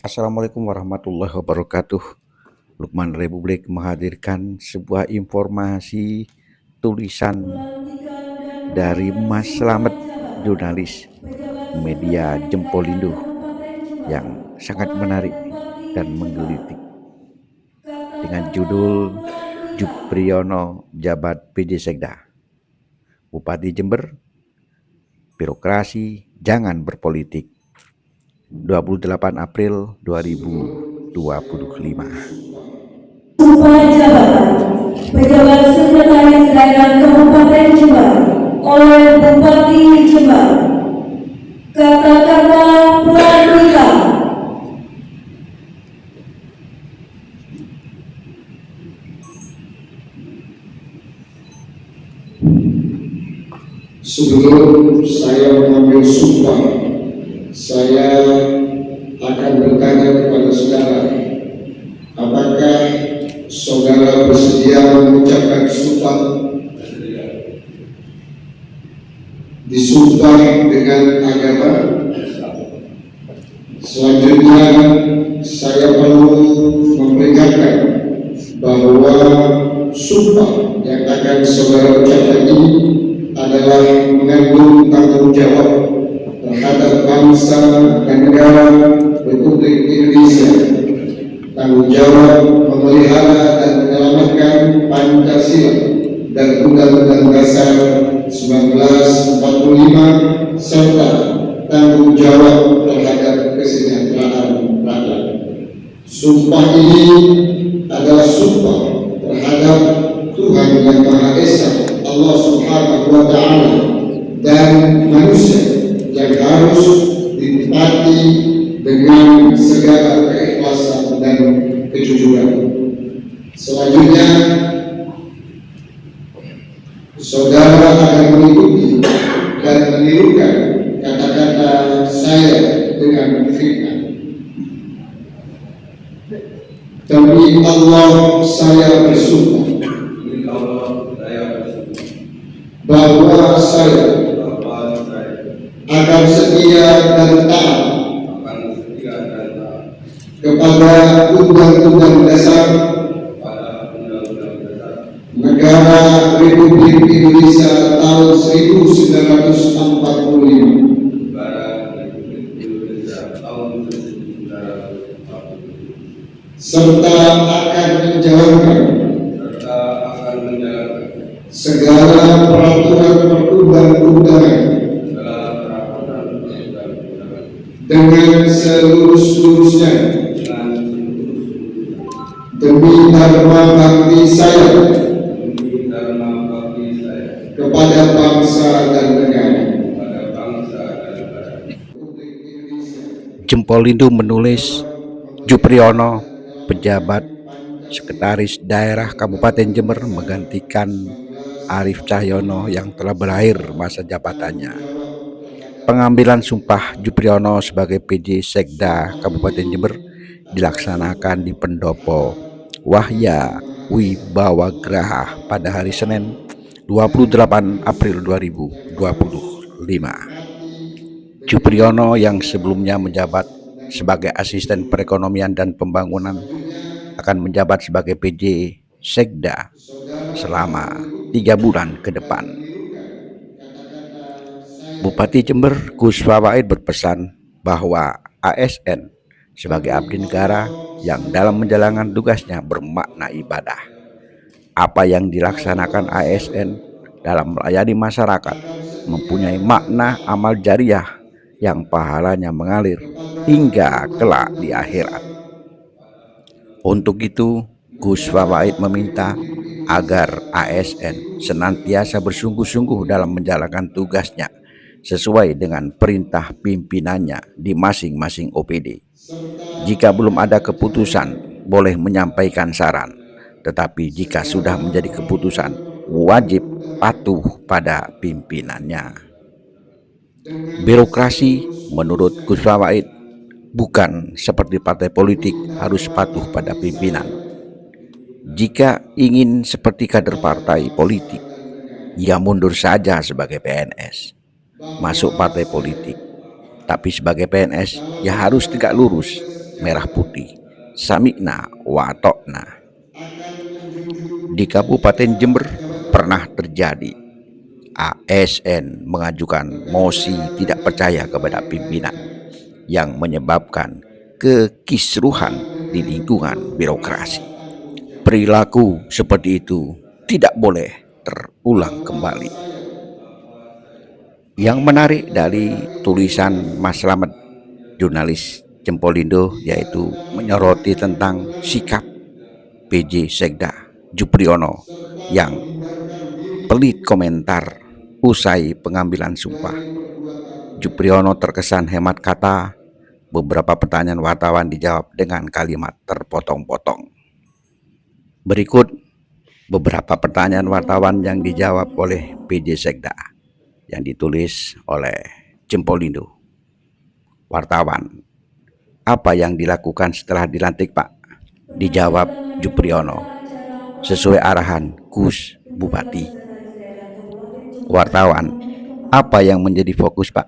Assalamualaikum warahmatullahi wabarakatuh. Lukman Republik menghadirkan sebuah informasi tulisan dari Mas Slamet, jurnalis media Jempolindo yang sangat menarik dan menggelitik dengan judul Jupriyono Jabat PJ Sekda. Bupati Jember, birokrasi jangan berpolitik. 28 April 2025. Sumpah jabatan Pejabat Sekretaris Daerah Kabupaten Jember oleh Bupati Jember. Kata-kata praduga. Sebelum saya mengambil sumpah, saya akan bertanya kepada saudara, apakah saudara bersedia mengucapkan sumpah? Disumpah dengan agama. Selanjutnya saya perlu memperingatkan bahwa sumpah yang akan saudara ucapkan ini adalah mengandung tanggung jawab terhadap bangsa dan negara Republik Indonesia, tanggung jawab memelihara dan menyelamatkan Pancasila dan Undang-Undang Dasar 1945 serta tanggung jawab terhadap kesejahteraan rakyat. Sumpah ini adalah sumpah terhadap Tuhan Yang Maha Esa, Allah Subhanahu wa Ta'ala, dan manusia yang harus ditepati dengan segala keikhlasan dan kejujuran. Selanjutnya, saudara akan mengikuti dan menirukan kata-kata saya dengan firman. Demi Allah saya bersumpah bahwa saya akan setia dan taat kepada Undang-Undang Dasar Negara Republik Indonesia tahun 1945 serta akan menjalankan segala peraturan perundang-undangan dengan seluruh-seluruhnya demi dharma bakti saya kepada bangsa dan negara. Jempolindo menulis Jupriyono, pejabat Sekretaris Daerah Kabupaten Jember, menggantikan Arief Cahyono yang telah berakhir masa jabatannya. Pengambilan sumpah Jupriyono sebagai PJ Sekda Kabupaten Jember dilaksanakan di Pendopo Wahya Wibawagraha pada hari Senin 28 April 2025. Jupriyono yang sebelumnya menjabat sebagai Asisten Perekonomian dan Pembangunan akan menjabat sebagai PJ Sekda selama 3 bulan ke depan. Bupati Jember Gus Fawaid berpesan bahwa ASN sebagai abdi negara yang dalam menjalankan tugasnya bermakna ibadah. Apa yang dilaksanakan ASN dalam melayani masyarakat mempunyai makna amal jariah yang pahalanya mengalir hingga kelak di akhirat. Untuk itu, Gus Fawaid meminta agar ASN senantiasa bersungguh-sungguh dalam menjalankan tugasnya sesuai dengan perintah pimpinannya di masing-masing OPD. Jika belum ada keputusan, boleh menyampaikan saran, tetapi jika sudah menjadi keputusan, wajib patuh pada pimpinannya. Birokrasi menurut Gus Fawaid bukan seperti partai politik harus patuh pada pimpinan. Jika ingin seperti kader partai politik, ia mundur saja sebagai PNS, masuk partai politik. Tapi sebagai PNS, ia harus tegak lurus, merah putih, samikna wa atokna. Di Kabupaten Jember pernah terjadi ASN mengajukan mosi tidak percaya kepada pimpinan yang menyebabkan kekisruhan di lingkungan birokrasi. Perilaku seperti itu tidak boleh terulang kembali. Yang menarik dari tulisan Mas Slamet, jurnalis Jempolindo, yaitu menyoroti tentang sikap PJ Sekda Jupriyono yang pelit komentar usai pengambilan sumpah. Jupriyono terkesan hemat kata. Beberapa pertanyaan wartawan dijawab dengan kalimat terpotong-potong. Berikut beberapa pertanyaan wartawan yang dijawab oleh PJ Sekda yang ditulis oleh Jempolindo. Wartawan: apa yang dilakukan setelah dilantik, Pak? Dijawab Jupriyono: sesuai arahan Gus Bupati. Wartawan: apa yang menjadi fokus, Pak?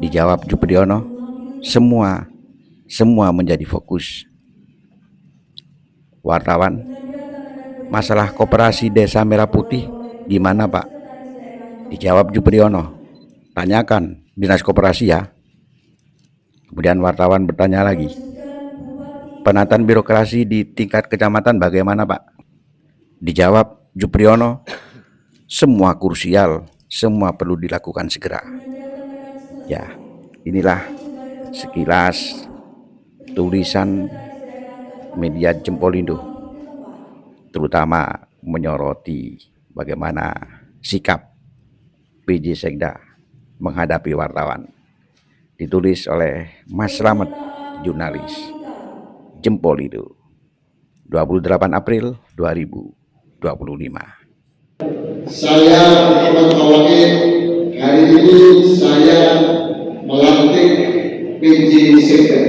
Dijawab Jupriyono: semua menjadi fokus. Wartawan: masalah koperasi Desa Merah Putih gimana, Pak? Dijawab Jupriyono: tanyakan Dinas Koperasi ya. Kemudian wartawan bertanya lagi, penataan birokrasi di tingkat kecamatan bagaimana, Pak? Dijawab Jupriyono: semua krusial, semua perlu dilakukan segera. Ya, inilah sekilas tulisan media Jempolindo, terutama menyoroti bagaimana sikap PJ Sekda menghadapi wartawan. Ditulis oleh Mas Slamet, jurnalis Jempolindo, 28 April 2025. Saya Muhammad Fawaid, hari ini saya melantik PJ Sekda.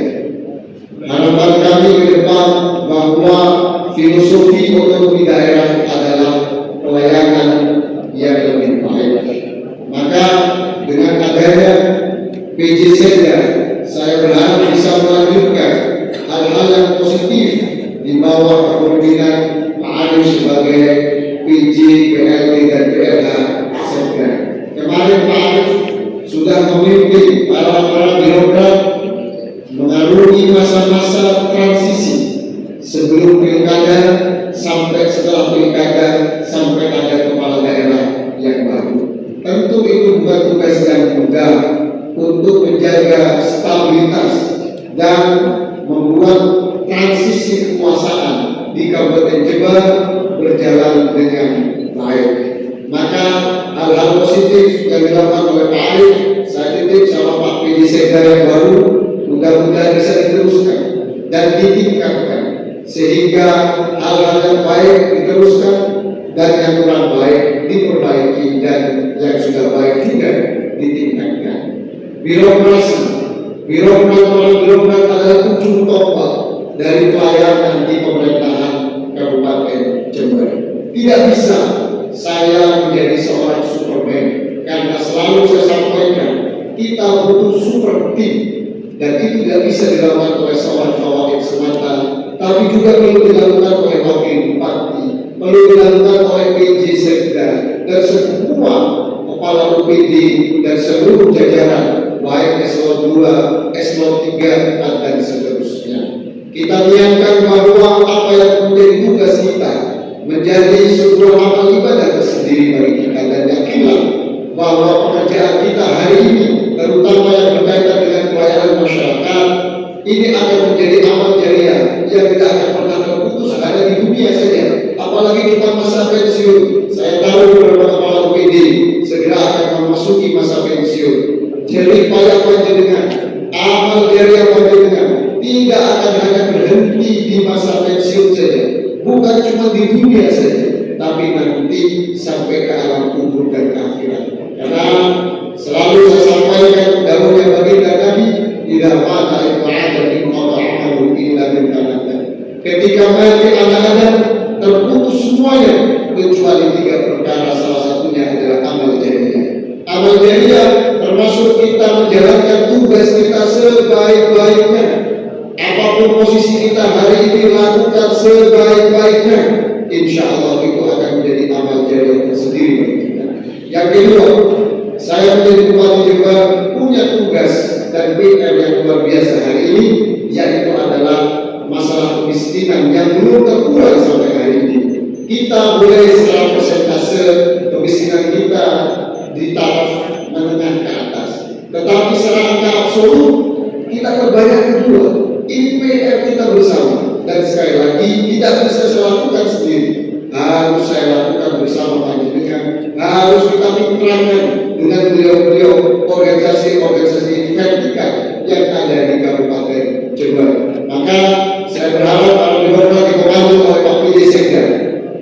Harapan kami ke depan bahwa filosofi otonomi daerah adalah pelayanan yang lebih baik. Maka dengan adanya PJ Sekda, saya berharap bisa melanjutkan hal-hal yang positif di bawah kepemimpinan Pak Arif sebagai PJ, PLT dan PLH Sekda. Kemarin Pak Arif sudah memimpin para birokrat mengarungi masa-masa transisi sebelum pilkada sampai setelah pilkada sampai ada kepala daerah yang baru. Tentu itu bukan tugas yang mudah untuk menjaga stabilitas dan membuat transisi kekuasaan di Kabupaten Jember berjalan dengan baik. Maka hal-hal positif yang dilakukan oleh Pak Arif, saya titip sama Pak PJ Sekda yang baru, mudah-mudahan bisa diteruskan dan ditingkatkan sehingga hal-hal yang baik diteruskan dan yang kurang baik diperbaiki dan yang sudah baik juga ditingkatkan. Birokrat adalah ujung tombak dari pelayanan di pemerintahan Kabupaten Jember. Tidak bisa saya menjadi seorang Superman, karena selalu saya sampaikan kita butuh super team, dan itu tidak bisa dilakukan oleh seorang Fawaid semata, tapi juga perlu dilakukan oleh Wakil Bupati, perlu dilakukan oleh PJ Sekda dan semua kepala UPD dan seluruh jajaran baik eselon 2, eselon 3 dan seterusnya. Kita niatkan bahwa apa yang menjadi tugas kita menjadi sebuah amal ibadah tersendiri bagi kita, dan yakinlah bahwa pekerjaan kita hari ini, terutama yang berkaitan dengan pelayanan masyarakat, ini akan menjadi amal jariah yang tidak akan pernah terputus hanya di dunia saja, apalagi kita masa pensiun. Saya tahu beberapa kepala UPD segera akan memasuki masa pensiun. Jadi payah panjenengan, amal jariah panjenengan tidak akan hanya berhenti di masa pensiun saja, bukan cuma di dunia saja, tapi nanti sampai ke alam kubur dan akhirat. Karena selalu saya sampaikan dahulunya baginda Nabi, tidak mata ibadah di kota amalu illa bin kanada. Ketika mati anak-anak terputus semuanya kecuali 3 perkara, salah satunya adalah amal jariah. Amal jariah termasuk kita menjalankan tugas kita sebaik-baiknya. posisi kita hari ini lakukan sebaik-baiknya, insya Allah itu akan menjadi amal jariah tersendiri bagi kita. Yang kedua, saya menjadi Bupati Jember punya tugas dan PR yang luar biasa hari ini, yaitu adalah masalah kemiskinan yang belum terkurai sampai hari ini. Kita boleh secara persentase kemiskinan kita di taraf menengah ke atas, tetapi secara angka absolut kita kebanyakan dua. Ini PR kita bersama, dan sekali lagi tidak bisa saya lakukan sendiri, harus saya lakukan bersama panjenengan, harus kita mitrakan dengan beliau-beliau organisasi-organisasi vertikal yang ada di Kabupaten Jember. Maka saya berharap para birokrat dikomando oleh Pak PD Sekda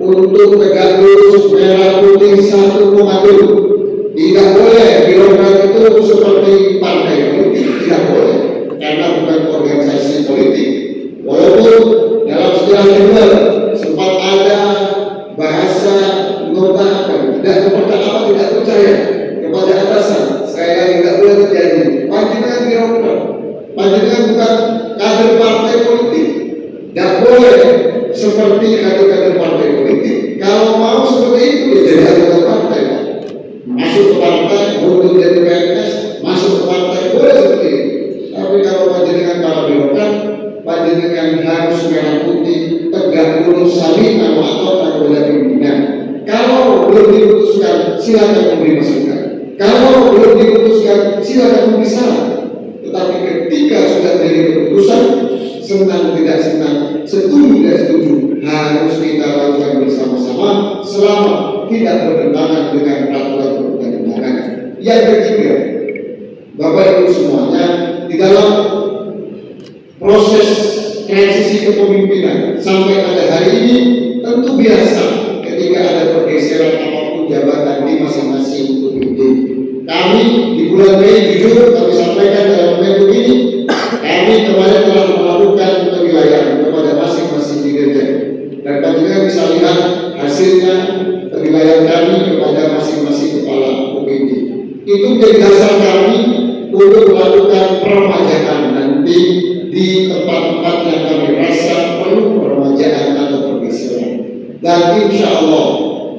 untuk tegak lurus merah putih satu komando. Tidak boleh birokrat itu seperti partai politik, tidak boleh, karena bukan organisasi politik. Walaupun dalam sejarah Jember sempat ada bahasa nota tidak percaya kepada atasan, saya tidak boleh terjadi. Panjenengan birokrat, panjenengan bukan kader partai politik, tidak boleh seperti kader-kader partai politik. Kalau mau seperti itu, ya jadi anggota partai. Masuk ke partai, untuk jadi PNS, masuk ke partai, boleh seperti itu. Tapi kalau panjenengan para birokrat, panjenengan harus merah putih, tegak lurus, saling atau kepada pimpinan. Kalau belum diputuskan, silakan memberi masukan. Kalau belum diputuskan, silakan memberi saran. Tetapi ketika sudah menjadi keputusan, senang tidak senang, setuju tidak setuju, harus kita lakukan bersama-sama selama tidak bertentangan dengan peraturan perundang-undangan. Yang ketiga, Bapak Ibu semuanya, di dalam proses transisi kepemimpinan sampai pada hari ini tentu biasa ketika ada pergeseran apapun jabatan di masing-masing UPD. Kami di bulan Mei, jujur kami sampaikan dalam momentum ini, kami kemarin telah melakukan penilaian kepada masing-masing dirjen, dan panjenengan bisa lihat hasilnya penilaian kami kepada masing-masing kepala UPD. Itu menjadi dasar kami untuk melakukan peremajaan nanti di tempat-tempat yang kami rasa perlu peremajaan atau pergeseran. Dan insya Allah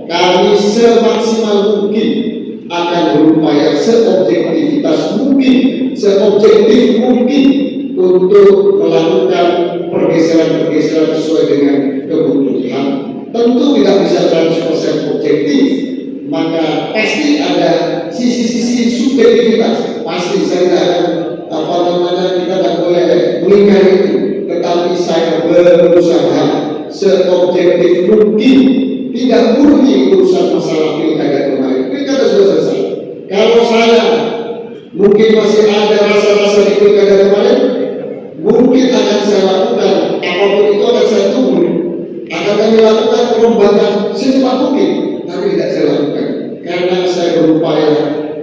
kami semaksimal mungkin akan berupaya seobjektif mungkin untuk melakukan pergeseran-pergeseran sesuai dengan kebutuhan. Tentu tidak bisa 100% objektif, maka pasti ada sisi-sisi subjektivitas. Pasti saya akan kita tidak boleh melingkar itu, tetapi saya berusaha seobjektif mungkin, tidak murni urusan masalah pilkada kemarin. Pilkada sudah selesai. Kalau saya mungkin masih ada rasa-rasa di pilkada kemarin, mungkin akan saya lakukan apapun itu, akan saya tunggu, akan kami lakukan perombakan secepat mungkin, tapi tidak saya lakukan karena saya berupaya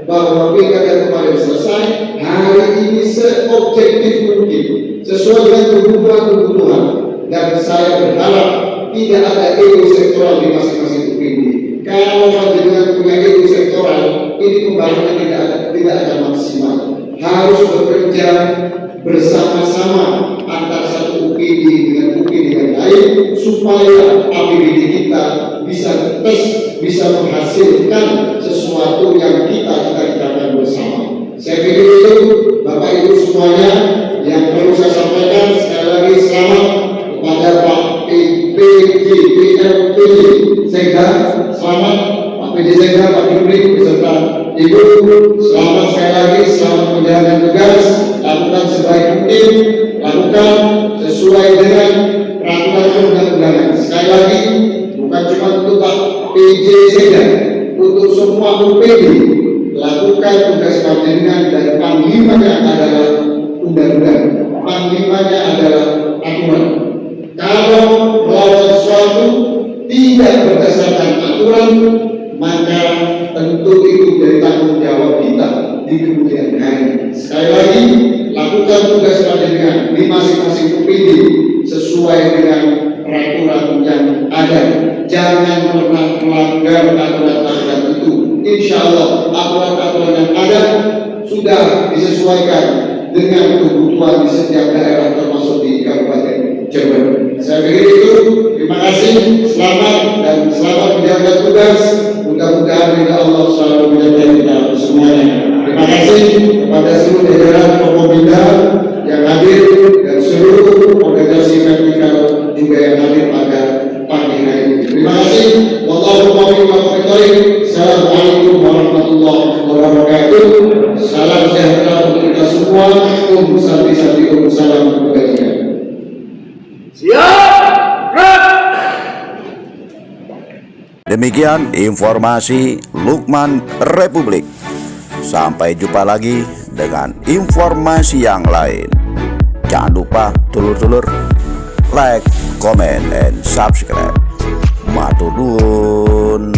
bahwa pilkada kemarin selesai, hari ini seobjektif mungkin sesuai dengan kebutuhan, dan saya berharap tidak ada ego sektoral di masing-masing UPD. Kalau panjenengan punya ego sektoral, ini pembangunan tidak akan maksimal. Harus bekerja bersama-sama antar satu UPD dengan UPD yang lain supaya APBD kita bisa menghasilkan sesuatu yang kita cita-citakan bersama. Saya pikir itu Bapak Ibu semuanya yang perlu saya sampaikan. Sekali lagi selamat kepada Pak PJ Sekda, selamat Pak PJ Sekda, Pak Jumri beserta Ibu, selamat sekali lagi, selamat menjalankan tugas, lakukan sebaik mungkin, lakukan sesuai dengan peraturan perundang-undangan. Sekali lagi, bukan cuma untuk Pak PJ Sekda, untuk semua UPD, lakukan tugas panjenengan, dan panglimanya adalah undang-undang, panglimanya adalah aturan. Kalau melawan sesuatu tidak berdasarkan aturan, maka tentu itu dari tanggung jawab kita di kemudian hari. Sekali lagi, lakukan tugas panjenengan di masing-masing UPD sesuai dengan peraturan yang ada. Jangan pernah melanggar aturan-aturan itu. Insya Allah aturan-aturan yang ada sudah disesuaikan dengan kebutuhan di setiap daerah, termasuk di Kabupaten Saya pikir itu. Terima kasih, selamat dan selamat menjalankan tugas. Mudah-mudahan bila Allah selalu menyertai kita semuanya. Terima kasih kepada seluruh jajaran Forkopimda yang hadir dan seluruh organisasi vertikal juga yang hadir pada pagi hari ini. Terima kasih. Wallahu a'lam bishawab. Assalamualaikum warahmatullahi wabarakatuh. Salam sejahtera untuk kita semua. Santi salam kebajikan. Demikian informasi Lukman Republik. Sampai jumpa lagi dengan informasi yang lain. Jangan lupa dulur-dulur like, comment, and subscribe. Matur nuwun.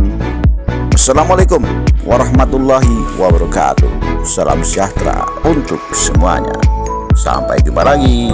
Assalamualaikum warahmatullahi wabarakatuh. Salam sejahtera untuk semuanya. Sampai jumpa lagi.